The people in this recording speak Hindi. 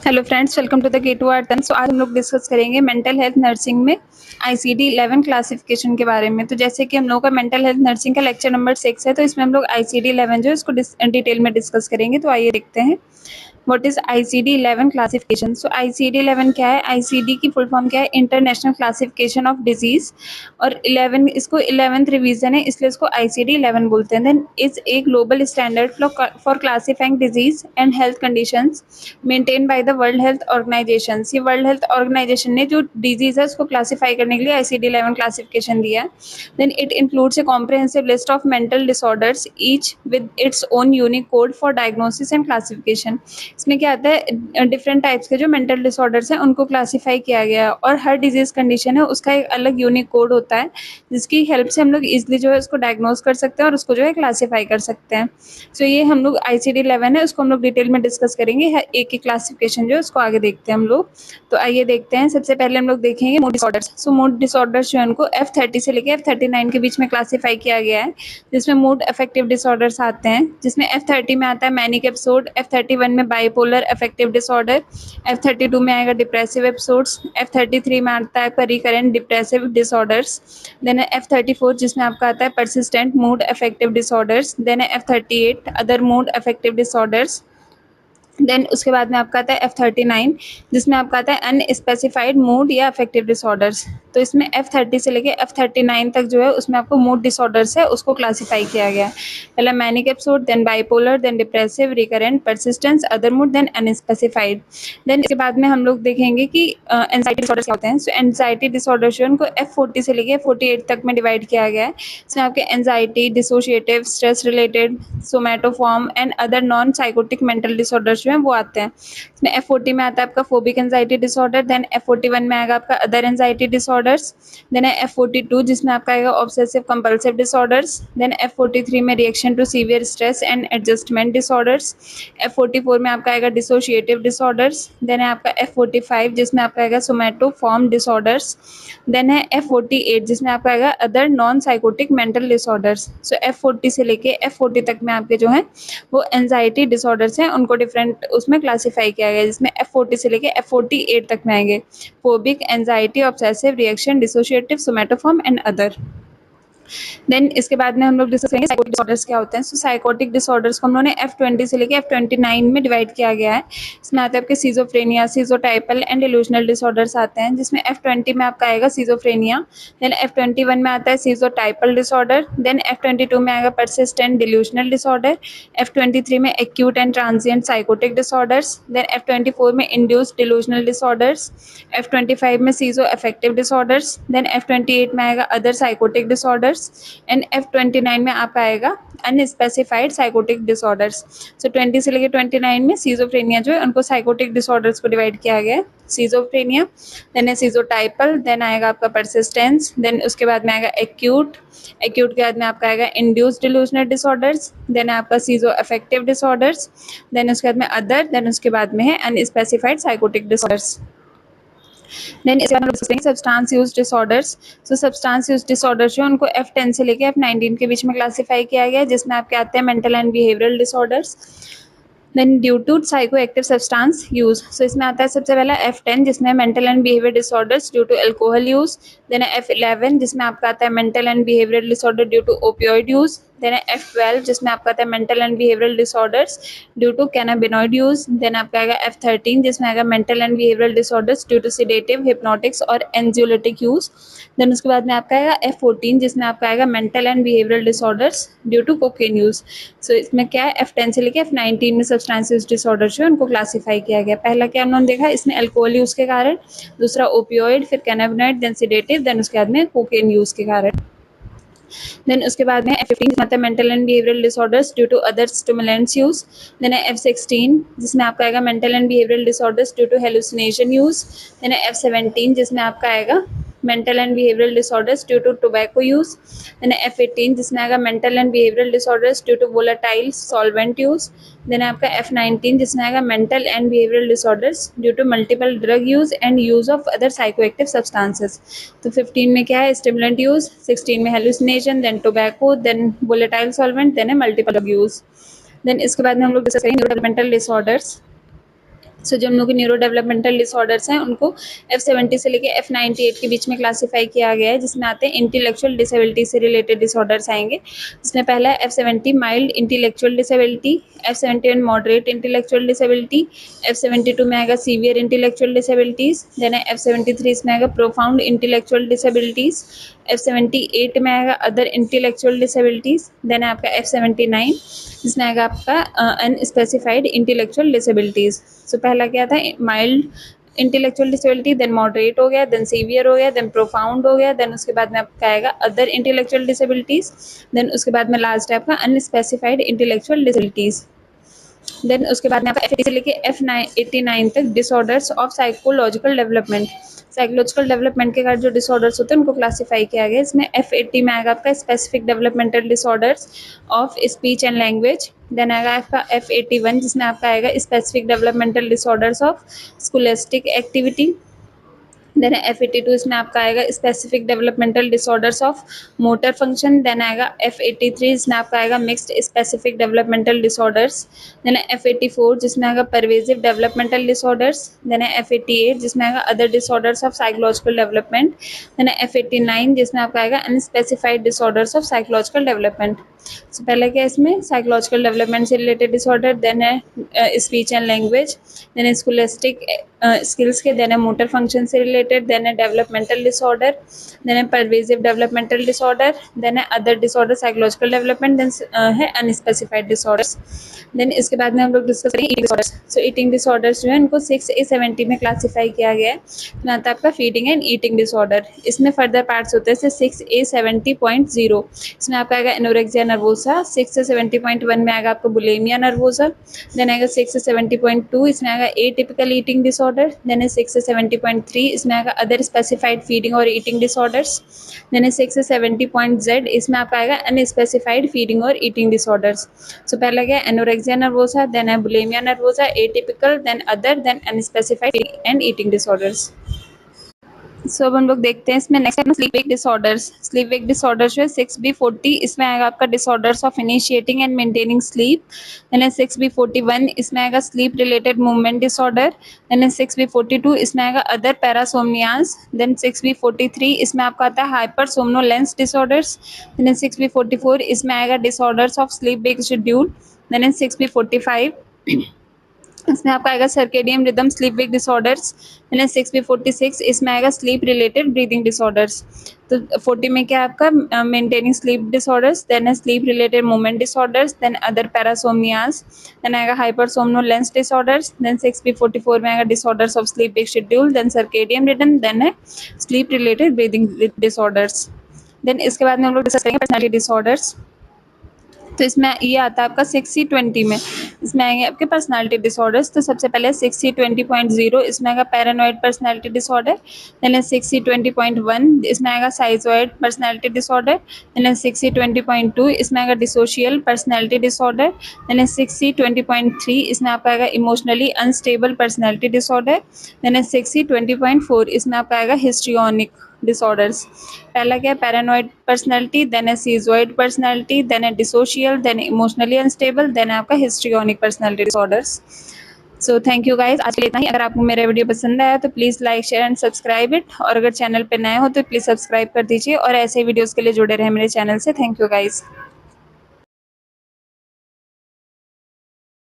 Hello friends, welcome to the K two R ton. So आज हम लोग डिस्कस करेंगे मेंटल हेल्थ नर्सिंग में आईसीडी 11 क्लासिफिकेशन के बारे में। तो जैसे कि हम लोग का मेंटल हेल्थ नर्सिंग का लेक्चर नंबर 6 है, तो इसमें हम लोग आईसीडी 11 जो है इसको डिटेल में डिस्कस करेंगे। तो आइए देखते हैं what is ICD 11 classification. So ICD 11 क्या है? आईसीडी की फुल फॉर्म क्या है? International classification of disease. और 11 इसको 11th रिवीजन है, इसलिए इसको आईसीडी 11 बोलते हैं। Then is a global standard for classifying disease and health conditions maintain by the World Health Organization. ये वर्ल्ड हेल्थ ऑर्गेनाइजेशन ने जो डिजीज है उसको क्लासिफाई करने के लिए आईसीडी 11 क्लासिफिकेशन दिया है। Then it includes a comprehensive list of mental disorders each with its own unique code for diagnosis and classification. इसमें क्या आता है, डिफरेंट टाइप्स के जो मेंटल डिसऑर्डर्स हैं उनको क्लासिफाई किया गया है, और हर डिजीज कंडीशन है उसका एक अलग यूनिक कोड होता है, जिसकी हेल्प से हम लोग इजिली जो है उसको डायग्नोज कर सकते हैं और उसको जो है क्लासीफाई कर सकते हैं। सो ये हम लोग आईसीडी 11 है, उसको हम लोग डिटेल में डिस्कस करेंगे। हर एक की क्लासिफिकेशन जो है उसको आगे देखते हैं हम लोग। तो आइए देखते हैं। सबसे पहले हम लोग देखेंगे mood disorders. So mood disorders जो है उनको F30 से लेकर F39 के बीच में क्लासीफाई किया गया है, जिसमें मूड अफेक्टिव डिसऑर्डर्स आते हैं, जिसमें F30 में आता है मैनिक एपिसोड, F31 में बाइपोलर अफेक्टिव डिसऑर्डर, F32 में आएगा डिप्रेसिव एपिसोड्स, F33 में आता है रिकरेंट डिप्रेसिव डिसऑर्डर्स, देन है F34 जिसमें आपका आता है persistent mood affective disorders, then है F38 other mood affective disorders. Then उसके बाद में आपका आता है F39 जिसमें आपका आता है अनस्पेसिफाइड मूड या अफेक्टिव डिसऑर्डर्स। तो इसमें F30 से लेके F39 तक जो है उसमें आपको मूड डिसऑर्डर्स है उसको क्लासीफाई किया गया है। पहला manic episode, then bipolar, then depressive, recurrent, persistence, other mood, then unspecified. Then इसके बाद में हम लोग देखेंगे कि एंजाइटी डिसऑर्डर्स क्या होते हैं। सो एंजाइटी डिसऑर्डर जो है उनको F40 से लेके F48 तक में डिवाइड किया गया है। इसमें आपके anxiety, dissociative, stress related, somatoform and other non psychotic mental disorders जो है वो आते हैं। इसमें F40 में आता है आपका phobic anxiety disorder, then F41 में आएगा आपका अदर एंजाइटी डिसऑर्डर्स, देन है F42 जिसमें आपका आएगा obsessive compulsive disorders, then F43 में reaction to severe stress and adjustment disorders, F44 में आपका आएगा डिसोशिएटिव डिसऑर्डर्स, देन है आपका F45 जिसमें आपका आएगा सोमैटोफॉर्म डिसऑर्डर्स, देन है F48 जिसमें आपका आएगा other non psychotic mental disorders. So F40 से लेके F40 तक में आपके जो है वो एंजाइटी डिसऑर्डर्स हैं, उनको डिफरेंट उसमें क्लासीफाई किया गया है, जिसमें F40 से लेके F48 तक में आएंगे phobic, anxiety, obsessive, reaction, dissociative, somatoform and other. Then इसके बाद में हम लोग डिस्कस करेंगे साइकोटिक डिसऑर्डर्स क्या होते हैं। सो साइकोटिक डिसऑर्डर्स को हम लोगों ने F20 से लेके F29 में डिवाइड किया गया है। इसमें आते हैं आपके सीजोफ्रेनिया, सीजोटाइपल एंड डिलूजनल डिसऑर्डर्स आते हैं, जिसमें F20 में आपका आएगा सीजोफ्रेनिया, देन F21 में आता है सीजोटाइपल डिसऑर्डर, देन F22 में आएगा परसिस्टेंट डिल्यूजनल डिसऑर्डर, F23 में acute and transient psychotic disorders, then F24 में इंड्यूस्ड डिलूजनल डिसऑर्डर्स, F25 में सीजो अफेक्टिव डिसऑर्डर्स, देन F28 में आएगा other psychotic disorders, and F29 में आपका आएगा अनस्पेसिफाइड साइकोटिक डिसऑर्डर्स। सो 20 से लेकर 29 में सीजोफ्रेनिया जो है उनको साइकोटिक डिसऑर्डर्स को डिवाइड किया गया है। सीजोफ्रेनिया, देन है सीजोटाइपल, देन आएगा आपका परसिस्टेंस, देन उसके बाद में आएगा एक्यूट, एक्यूट के बाद में आपका आएगा इंड्यूस्ड डिलूजनल डिसऑर्डर्स, देन आपका सीजो अफेक्टिव डिसऑर्डर्स, देन उसके बाद में अदर, देन उसके बाद में है अनस्पेसिफाइड साइकोटिक डिसऑर्डर्स। देन इसके बाद हम लोग डिस्कस करेंगे सब्सटेंस यूज डिसऑर्डर्स। सो सब्सटेंस यूज डिसऑर्डर जो है उनको F10 से लेके F19 के बीच में क्लासीफाई किया गया है, जिसमें आपके आते हैं mental and behavioural disorders. Then due to psychoactive substance use. So इसमें आता है सबसे पहला F10 जिसमें mental and behaviour disorders due to alcohol use, then F11 जिसमें आपका आता है mental and behavioural disorder due to opioid use, then F12 जिसमें आपका आता है mental and behavioural disorders due to cannabinoid use, then आपका आएगा F13 जिसमें आएगा mental and behavioural disorders due to sedative, hypnotics और एंजियोलिटिक यूज, देन उसके बाद में आपका आएगा F14 जिसमें आपका आएगा mental and behavioural disorders due to cocaine use. So इसमें क्या है F10 से लेके F19 में सब्सटेंस यूज डिसऑर्डर जो है उनको क्लासीफाई किया गया। पहला क्या हमने देखा, इसमें अल्कोहल यूज के कारण, दूसरा ओपियोइड, फिर कैनाबिनॉइड, देन सिडेटिव, देन उसके बाद में कोकेन यूज के कारण। देन उसके बाद में F15 जिसमें आता है mental and behavioural disorders due to other stimulants use, then F16 जिसमें आपका आएगा mental and behavioural disorders due to hallucination use, then F17 जिसमें आपका आएगा mental and behavioural disorders due to tobacco use, then F18 जिसमें आएगा mental and behavioural disorders due to volatile solvent use, then आपका F19 जिसमें आएगा mental and behavioural disorders due to multiple drug use and use of other psychoactive substances. तो 15 में क्या है, स्टिमुलेंट यूज, 16 में hallucination, then tobacco, then volatile solvent, then है मल्टीपल ड्रग यूज। देन इसके बाद में हम लोग डिस्कस करेंगे न्यूरोडेवलपमेंटल डिसऑर्डर्स। सो जो हम लोग के न्यूरो डेवलपमेंटल डिसऑर्डर्स हैं उनको F70 से लेके F98 के बीच में क्लासीफाई किया गया है, जिसमें आते हैं इंटेलेक्चुअल डिसेबिलिटी से रिलेटेड डिसऑर्डर्स आएंगे। जिसमें पहला है F70 mild intellectual disability, F71 moderate intellectual disability, F72 में आएगा सीवियर इंटेलेक्चुअल डिसेबिलिटीज, देन है F73 इसमें आएगा प्रोफाउंड इंटेलेक्चुअल डिसेबिलिटीज, F78 में आएगा अदर इंटेलेक्चुअल डिसेबिलिटीज, देन है आपका F79 जिसमें आएगा आपका अनस्पेसिफाइड इंटेलेक्चुअल डिसेबिलिटीज। सो पहला क्या था, mild intellectual disability, then moderate हो गया, देन सीवियर हो गया, देन प्रोफाउंड हो गया, देन उसके बाद में आपका आएगा अदर इंटेलेक्चुअल डिसेबिलिटीज, देन उसके बाद में लास्ट है आपका अनस्पेसिफाइड इंटेलेक्चुअल डिसेबिलिटीज। देन उसके बाद में आपका F80 से लेके F89 तक disorders of psychological development, psychological development के कारण जो डिसऑर्डर्स होते हैं उनको क्लासीफाई किया गया है। इसमें F80 में आएगा आपका specific developmental disorders of speech and language, then आएगा आपका F81 जिसमें आपका आएगा specific developmental disorders of scholastic activity, then F82 इसमें आपका आएगा specific developmental disorders of motor function, then आएगा F83 इसमें आपका आएगा mixed specific developmental disorders, then F84 जिसमें आएगा pervasive developmental disorders, then F88 जिसमें आएगा other disorders of psychological development, then F89 जिसमें आपका आएगा unspecified disorders of psychological development. So पहले क्या है इसमें साइकोलॉजिकल डेवलपमेंट से रिलेटेड डिसऑर्डर, देन है स्पीच एंड लैंग्वेज, देन है स्कूलिस्टिक स्किल्स के, देन है मोटर फंक्शन से रिलेटेड, देन है डेवलपमेंटल डिसऑर्डर, देन है परवेजिव डेवलपमेंटल डिसऑर्डर, देन है other disorder psychological development, then है अनस्पेसिफाइड डिसऑर्डर्स। देन इसके बाद में हम लोग डिस्कस करेंगे ईटिंग डिसऑर्डर्स। सो ईटिंग डिसऑर्डर्स जो है इनको 6A70 में क्लासीफाई किया गया है। इसमें आता है आपका फीडिंग एंड ईटिंग डिसऑर्डर, इसमें फर्दर पार्ट्स होते हैं 6A70.0, इसमें आपका आएगा एनोरेक्सिया नर्वोसा, 6A70.1 में आएगा आपको बुलिमिया नर्वोसा, देन आएगा 6A70.2 इसमें आएगा एटिपिकल ईटिंग डिसऑर्डर, देन है 6A70.3 इसमें आएगा अदर स्पेसिफाइड फीडिंग और ईटिंग डिसऑर्डर्स, देन है 6A70.Z इसमें आपका आएगा अनस्पेसिफाइड फीडिंग और ईटिंग डिसऑर्डर्स। सो पहला क्या एनोरेक्सिया नर्वोसा, देन है bulimia nervosa, atypical, then other, then unspecified and eating disorders. So अब हम लोग देखते हैं इसमें नेक्स्ट है sleep wake disorders. Sleep wake disorder जो है 6B40 इसमें आएगा आपका disorders of initiating and maintaining sleep, then है 6B41 इसमें आएगा sleep related movement disorder, then है 6B42 इसमें आएगा अदर पैरासोमनियाज, देन 6B43 इसमें आपका आता है हाइपर सोमनोलेंस डिसऑर्डर्स, देन है 6B44 इसमें आएगा disorders of sleep wake schedule, then है 6B45 इसमें आपका आएगा circadian rhythm sleep wake disorders, then 6B46 इसमें आएगा स्लीप रिलेटेड ब्रीदिंग डिसऑर्डर्स। तो 40 में क्या आपका maintaining sleep disorders, then sleep related movement disorders, then other parasomnias, then आएगा hypersomnolence disorders, then 6B44 में आएगा disorders of sleep wake schedule, then circadian rhythm, then है sleep related breathing disorders. Then इसके बाद में हम लोग डिस्कस करेंगे पर्सनालिटी डिसऑर्डर्स। तो इसमें ये आता है आपका 6C20 में, इसमें आएंगे आपके पर्सनालिटी डिसऑर्डर्स। तो सबसे पहले 6C20.0 इसमें आएगा पैरानॉइड पर्सनालिटी डिसऑर्डर, देन है 6C20.1 इसमें आएगा साइजॉइड पर्सनालिटी डिसऑर्डर, देन है 6C20.2 इसमें आएगा डिसोशियल पर्सनालिटी डिसऑर्डर, देन है 6C20.3 इसमें आपका आएगा emotionally unstable personality disorder, then है 6C20.4 इसमें आपका आएगा हिस्ट्रियोनिक डिसऑर्डर्स। पहला क्या है पैरानॉइड पर्सनालिटी, देन है सीजोइड पर्सनालिटी, देन है डिसोशियल, देन इमोशनली अनस्टेबल, देन है आपका histrionic personality disorders. So thank you guys, आज के लिए इतना ही। अगर आपको मेरा वीडियो पसंद आया तो please like share and subscribe it, और अगर चैनल पे नए हो तो प्लीज़ सब्सक्राइब कर दीजिए और ऐसे वीडियोज़ के लिए जुड़े रहे मेरे चैनल से। Thank you guys.